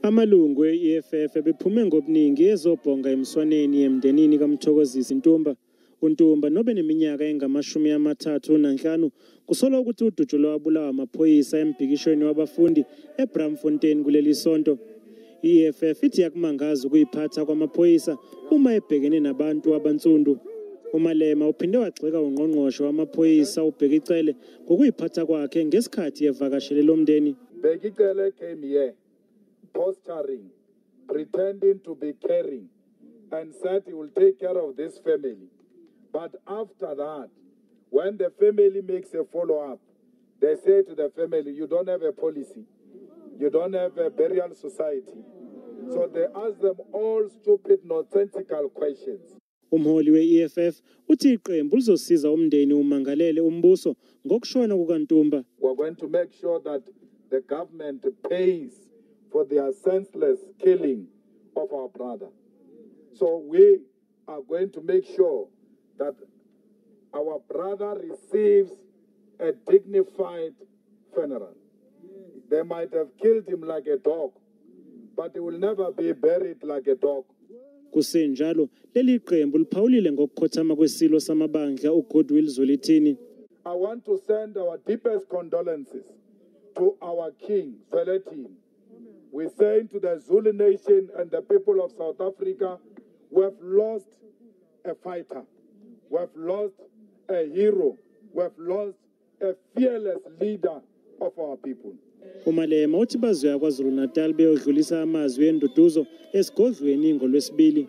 Amalungu weEFF bephume ngobuningi ezobhonga emswaneni emndenini kaMthokozisi Ntumba. uNtumba nobe neminyaka engama-35 kusolwa ukuthi uDujulo wabulawa amaphoyisa embhikishweni wabafundi eBramfontein kuleli sonto. iEFF ithi yakumangaza ukuyiphatha kwamaphoyisa uma ebhekene nabantu abansundu. uMalema uphinde wagxeka ungqongqoshe wamaphoyisa ubhekicele ngokuyiphatha kwakhe ngesikhathi evakashele lomndeni. Bekicele came here posturing, pretending to be caring, and said he will take care of this family. But after that, when the family makes a follow-up, they say to the family, you don't have a policy, you don't have a burial society. So they ask them all stupid, nonsensical questions. Umholi weEFF uthi iqembu lizosiza umndeni umangalele umbuso ngokushona kukaNtumba. We're going to make sure that the government pays for their senseless killing of our brother. So we are going to make sure that our brother receives a dignified funeral. They might have killed him like a dog, but he will never be buried like a dog. Kusenjalo leli qembu liphawulile ngokukhothama kwesilo samabandla uGoodwill Zwelithini. I want to send our deepest condolences to our king, Zwelithini. We say to the Zulu nation and the people of South Africa, we have lost a fighter, we have lost a hero, we have lost a fearless leader of our people. uMalema uthi bazwe yakwaZulu Natal beyodlulisa amazwi enduduzo esigodlweni ngolwesibili.